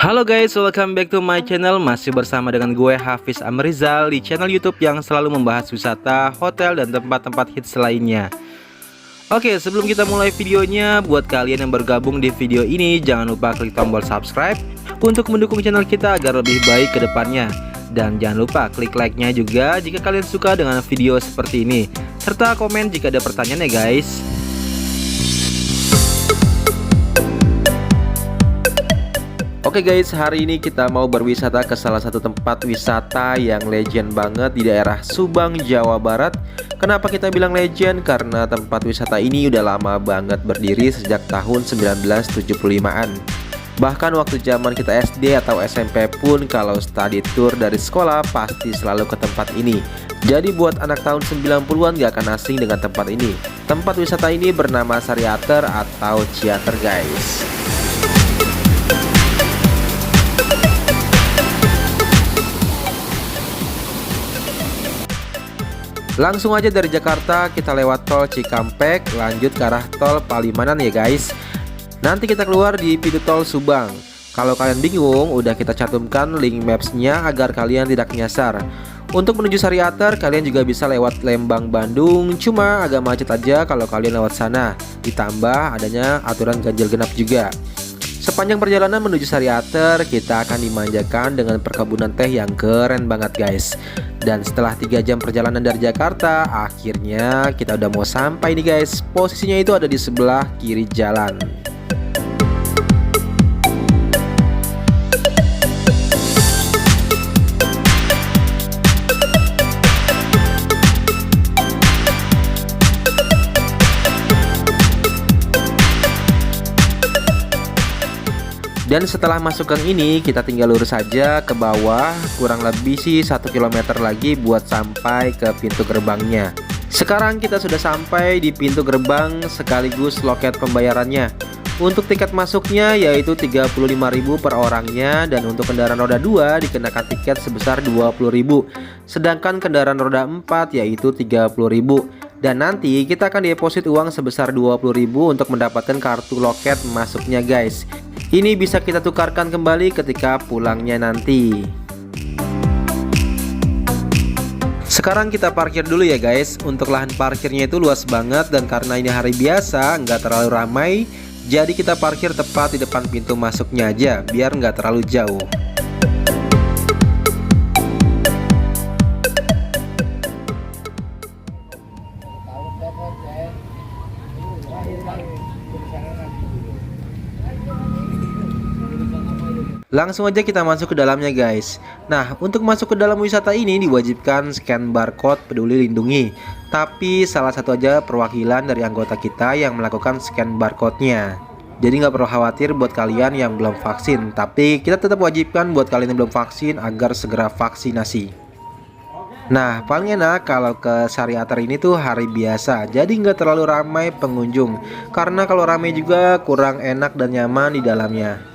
Halo guys, welcome back to my channel. Masih bersama dengan gue Hafiz Amrizal di channel YouTube yang selalu membahas wisata, hotel, dan tempat-tempat hits lainnya. Oke, sebelum kita mulai videonya, buat kalian yang bergabung di video ini, jangan lupa klik tombol subscribe untuk mendukung channel kita agar lebih baik ke depannya. Dan jangan lupa klik like-nya juga jika kalian suka dengan video seperti ini, serta komen jika ada pertanyaan ya guys. Oke guys, hari ini kita mau berwisata ke salah satu tempat wisata yang legend banget di daerah Subang, Jawa Barat. Kenapa kita bilang legend? Karena tempat wisata ini udah lama banget berdiri sejak tahun 1975-an. Bahkan waktu zaman kita SD atau SMP pun kalau study tour dari sekolah pasti selalu ke tempat ini. Jadi buat anak tahun 90-an gak akan asing dengan tempat ini. Tempat wisata ini bernama Sariater atau Ciater guys. Langsung aja dari Jakarta kita lewat tol Cikampek, lanjut ke arah tol Palimanan ya guys. Nanti kita keluar di pintu tol Subang. Kalau kalian bingung, udah kita cantumkan link maps-nya agar kalian tidak nyasar. Untuk menuju Sariater, kalian juga bisa lewat Lembang, Bandung. Cuma agak macet aja kalau kalian lewat sana. Ditambah adanya aturan ganjil genap juga. Sepanjang perjalanan menuju Sariater, kita akan dimanjakan dengan perkebunan teh yang keren banget guys. Dan setelah 3 jam perjalanan dari Jakarta, akhirnya kita udah mau sampai nih guys. Posisinya itu ada di sebelah kiri jalan. Dan setelah masuk gang ini, kita tinggal lurus saja ke bawah, kurang lebih sih 1 km lagi buat sampai ke pintu gerbangnya. Sekarang kita sudah sampai di pintu gerbang sekaligus loket pembayarannya. Untuk tiket masuknya yaitu 35.000 per orangnya, dan untuk kendaraan roda 2 dikenakan tiket sebesar 20.000. Sedangkan kendaraan roda 4 yaitu 30.000. Dan nanti kita akan deposit uang sebesar 20.000 untuk mendapatkan kartu loket masuknya guys. Ini bisa kita tukarkan kembali ketika pulangnya nanti. Sekarang kita parkir dulu ya guys. Untuk lahan parkirnya itu luas banget, dan karena ini hari biasa nggak terlalu ramai, jadi kita parkir tepat di depan pintu masuknya aja biar nggak terlalu jauh. Langsung aja kita masuk ke dalamnya guys. Nah, untuk masuk ke dalam wisata ini diwajibkan scan barcode Peduli Lindungi. Tapi salah satu aja perwakilan dari anggota kita yang melakukan scan barcode-nya. Jadi nggak perlu khawatir buat kalian yang belum vaksin. Tapi kita tetap wajibkan buat kalian yang belum vaksin agar segera vaksinasi. Nah, paling enak kalau ke Sariater ini tuh hari biasa. Jadi nggak terlalu ramai pengunjung. Karena kalau ramai juga kurang enak dan nyaman di dalamnya.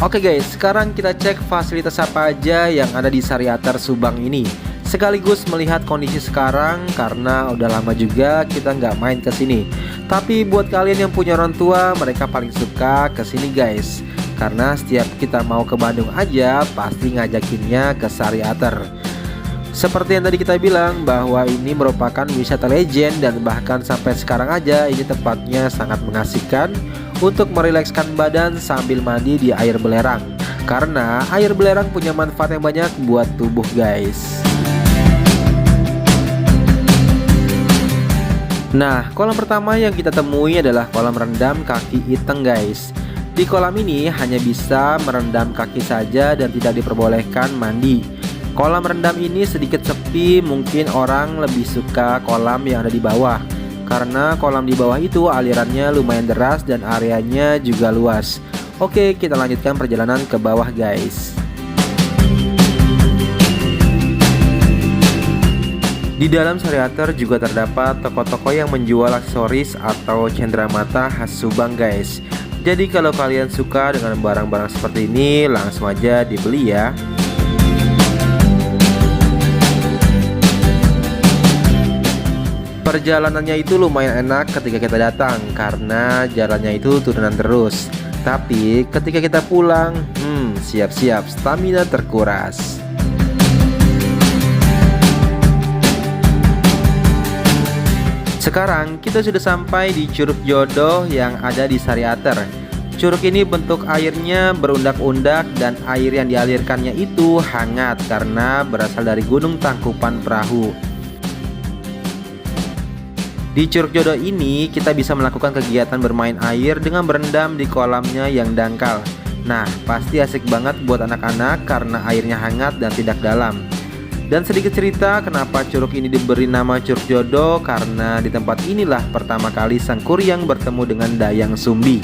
Oke guys, sekarang kita cek fasilitas apa aja yang ada di Sariater Subang ini. Sekaligus melihat kondisi sekarang karena udah lama juga kita nggak main ke sini. Tapi buat kalian yang punya orang tua, mereka paling suka ke sini guys. Karena setiap kita mau ke Bandung aja pasti ngajakinnya ke Sariater. Seperti yang tadi kita bilang bahwa ini merupakan wisata legend, dan bahkan sampai sekarang aja ini tempatnya sangat mengasihkan untuk merilekskan badan sambil mandi di air belerang. Karena air belerang punya manfaat yang banyak buat tubuh guys. Nah, kolam pertama yang kita temui adalah kolam rendam kaki Iteng guys. Di kolam ini hanya bisa merendam kaki saja dan tidak diperbolehkan mandi. Kolam rendam ini sedikit sepi, mungkin orang lebih suka kolam yang ada di bawah. Karena kolam di bawah itu alirannya lumayan deras dan areanya juga luas. Oke, kita lanjutkan perjalanan ke bawah guys. Di dalam Sariater juga terdapat toko-toko yang menjual aksesoris atau cenderamata khas Subang guys. Jadi kalau kalian suka dengan barang-barang seperti ini, langsung aja dibeli ya. Perjalanannya itu lumayan enak ketika kita datang karena jalannya itu turunan terus. Tapi ketika kita pulang, siap-siap stamina terkuras. Sekarang kita sudah sampai di Curug Jodoh yang ada di Sariater. Curug ini bentuk airnya berundak-undak dan air yang dialirkannya itu hangat karena berasal dari Gunung Tangkupan Perahu. Di Curug Jodoh ini kita bisa melakukan kegiatan bermain air dengan berendam di kolamnya yang dangkal. Nah, pasti asik banget buat anak-anak karena airnya hangat dan tidak dalam. Dan sedikit cerita kenapa curug ini diberi nama Curug Jodoh, karena di tempat inilah pertama kali Sang Kuryang bertemu dengan Dayang Sumbi.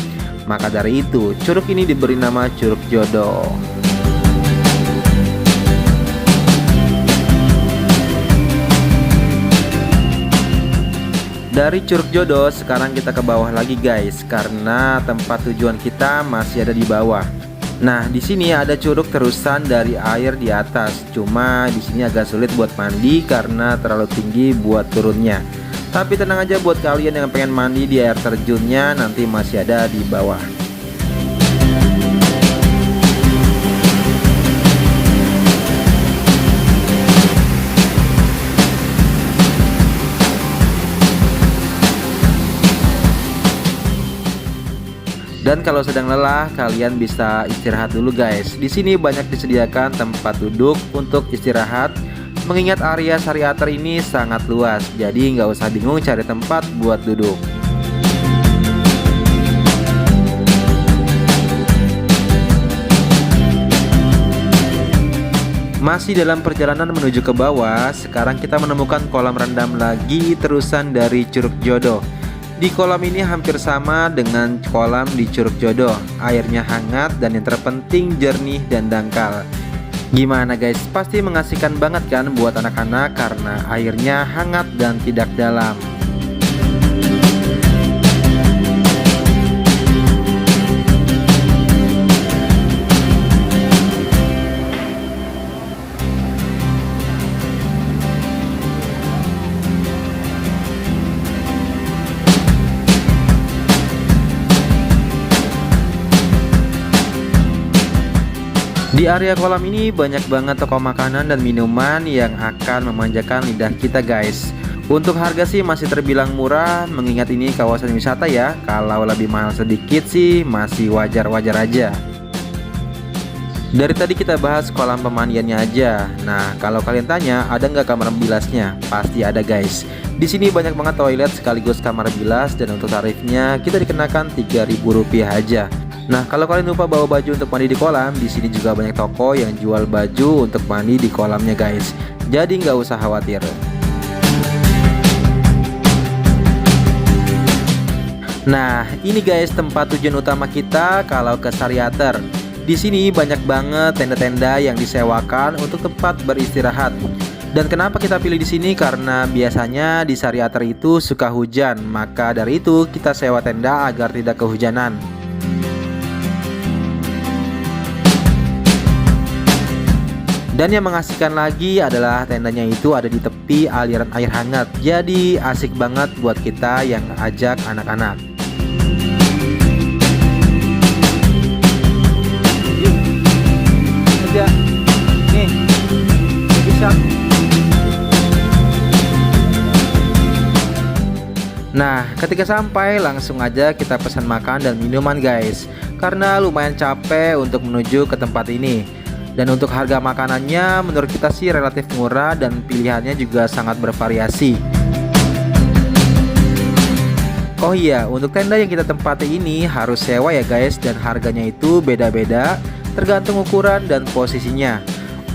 Maka dari itu curug ini diberi nama Curug Jodoh. Dari Curug Jodoh sekarang kita ke bawah lagi guys, karena tempat tujuan kita masih ada di bawah. Nah, di sini ada curug terusan dari air di atas. Cuma di sini agak sulit buat mandi karena terlalu tinggi buat turunnya. Tapi tenang aja buat kalian yang pengen mandi di air terjunnya, nanti masih ada di bawah. Dan kalau sedang lelah, kalian bisa istirahat dulu guys. Di sini banyak disediakan tempat duduk untuk istirahat. Mengingat area Sariater ini sangat luas, jadi nggak usah bingung cari tempat buat duduk. Masih dalam perjalanan menuju ke bawah, sekarang kita menemukan kolam rendam lagi terusan dari Curug Jodoh. Di kolam ini hampir sama dengan kolam di Curug Jodoh. Airnya hangat dan yang terpenting jernih dan dangkal. Gimana guys? Pasti mengasihkan banget kan buat anak-anak karena airnya hangat dan tidak dalam. Di area kolam ini banyak banget toko makanan dan minuman yang akan memanjakan lidah kita guys. Untuk harga sih masih terbilang murah, mengingat ini kawasan wisata ya. Kalau lebih mahal sedikit sih masih wajar-wajar aja. Dari tadi kita bahas kolam pemandiannya aja. Nah, kalau kalian tanya ada nggak kamar bilasnya? Pasti ada guys. Di sini banyak banget toilet sekaligus kamar bilas dan untuk tarifnya kita dikenakan Rp3.000 aja. Nah, kalau kalian lupa bawa baju untuk mandi di kolam, di sini juga banyak toko yang jual baju untuk mandi di kolamnya guys. Jadi nggak usah khawatir. Nah, ini guys tempat tujuan utama kita kalau ke Sariater. Di sini banyak banget tenda-tenda yang disewakan untuk tempat beristirahat. Dan kenapa kita pilih di sini? Karena biasanya di Sariater itu suka hujan, maka dari itu kita sewa tenda agar tidak kehujanan. Dan yang mengasihkan lagi adalah tendanya itu ada di tepi aliran air hangat. Jadi asik banget buat kita yang ajak anak-anak. Nih, bisa. Nah, ketika sampai langsung aja kita pesan makan dan minuman guys. Karena lumayan capek untuk menuju ke tempat ini. Dan untuk harga makanannya menurut kita sih relatif murah dan pilihannya juga sangat bervariasi. Oh iya, untuk tenda yang kita tempati ini harus sewa ya guys, dan harganya itu beda-beda tergantung ukuran dan posisinya.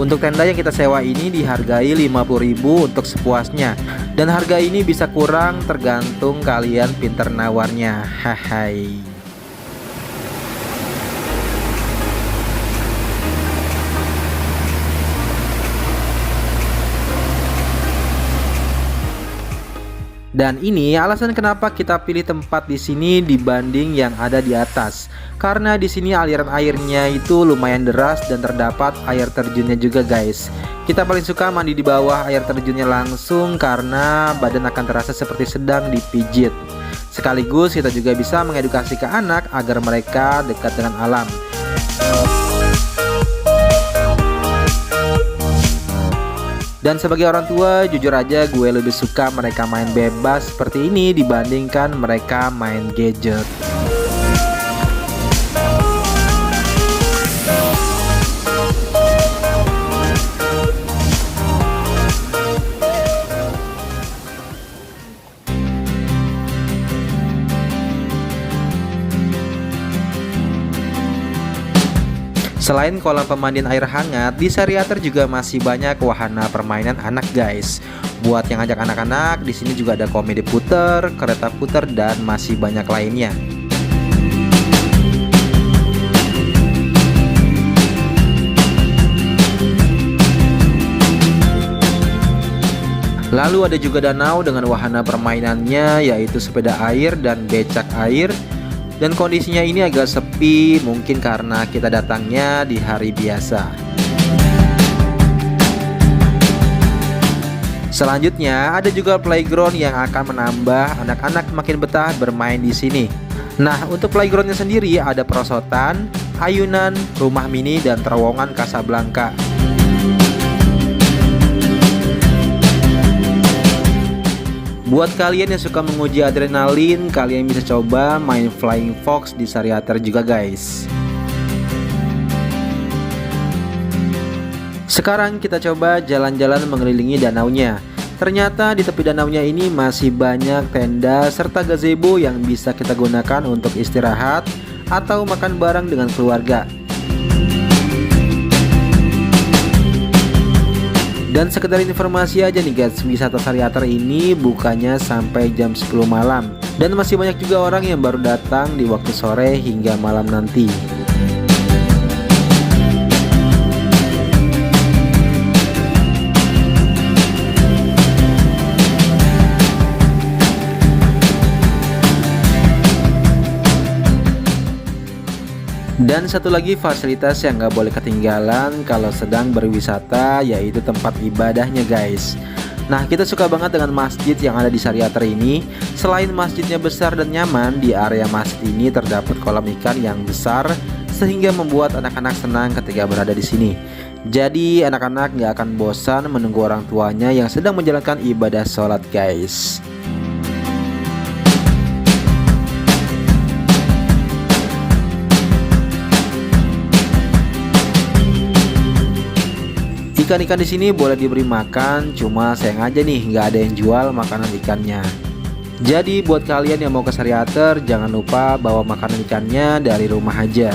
Untuk tenda yang kita sewa ini dihargai Rp50.000 untuk sepuasnya. Dan harga ini bisa kurang tergantung kalian pinter nawarnya. Hai. Dan ini alasan kenapa kita pilih tempat di sini dibanding yang ada di atas. Karena di sini aliran airnya itu lumayan deras dan terdapat air terjunnya juga guys. Kita paling suka mandi di bawah air terjunnya langsung karena badan akan terasa seperti sedang dipijit. Sekaligus kita juga bisa mengedukasi ke anak agar mereka dekat dengan alam. Dan sebagai orang tua, jujur aja gue lebih suka mereka main bebas seperti ini dibandingkan mereka main gadget. Selain kolam pemandian air hangat, di Sariater juga masih banyak wahana permainan anak guys. Buat yang ngajak anak-anak, di sini juga ada komedi puter, kereta puter, dan masih banyak lainnya. Lalu ada juga danau dengan wahana permainannya yaitu sepeda air dan becak air. Dan kondisinya ini agak sepi, mungkin karena kita datangnya di hari biasa. Selanjutnya ada juga playground yang akan menambah anak-anak makin betah bermain di sini. Nah, untuk playgroundnya sendiri ada perosotan, ayunan, rumah mini, dan terowongan Casablanca. Buat kalian yang suka menguji adrenalin, kalian bisa coba main Flying Fox di Sariater juga guys. Sekarang kita coba jalan-jalan mengelilingi danaunya. Ternyata di tepi danaunya ini masih banyak tenda serta gazebo yang bisa kita gunakan untuk istirahat atau makan bareng dengan keluarga. Dan sekedar informasi aja nih guys, wisata Sariater ini bukanya sampai jam 10 malam. Dan masih banyak juga orang yang baru datang di waktu sore hingga malam nanti. Dan satu lagi fasilitas yang nggak boleh ketinggalan kalau sedang berwisata yaitu tempat ibadahnya guys. Nah, kita suka banget dengan masjid yang ada di Sariater ini. Selain masjidnya besar dan nyaman, di area masjid ini terdapat kolam ikan yang besar sehingga membuat anak-anak senang ketika berada di sini. Jadi anak-anak nggak akan bosan menunggu orang tuanya yang sedang menjalankan ibadah sholat guys. Ikan-ikan di sini boleh diberi makan, cuma sayang aja nih nggak ada yang jual makanan ikannya. Jadi buat kalian yang mau ke Sariater, jangan lupa bawa makanan ikannya dari rumah aja.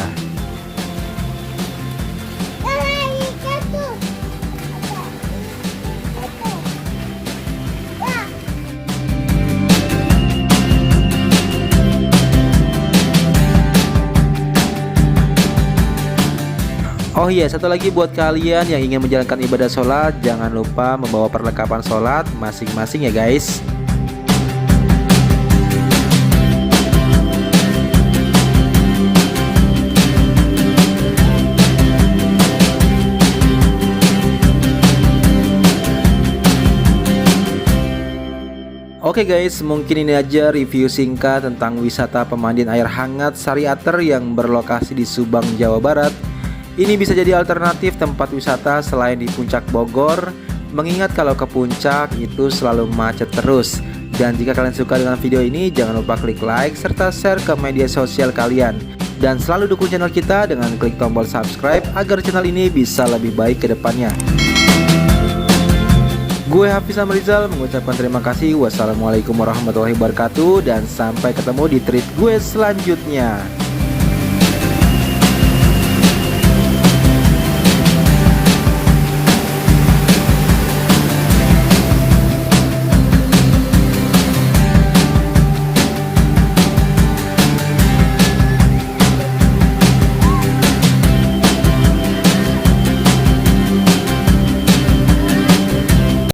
Oh iya, satu lagi buat kalian yang ingin menjalankan ibadah sholat, jangan lupa membawa perlengkapan sholat masing-masing ya guys. Oke guys, mungkin ini aja review singkat tentang wisata pemandian air hangat Sariater yang berlokasi di Subang, Jawa Barat. Ini bisa jadi alternatif tempat wisata selain di Puncak Bogor, mengingat kalau ke puncak itu selalu macet terus. Dan jika kalian suka dengan video ini, jangan lupa klik like serta share ke media sosial kalian. Dan selalu dukung channel kita dengan klik tombol subscribe agar channel ini bisa lebih baik ke depannya. Gue Hafiz Amrizal mengucapkan terima kasih. Wassalamualaikum warahmatullahi wabarakatuh. Dan sampai ketemu di treat gue selanjutnya.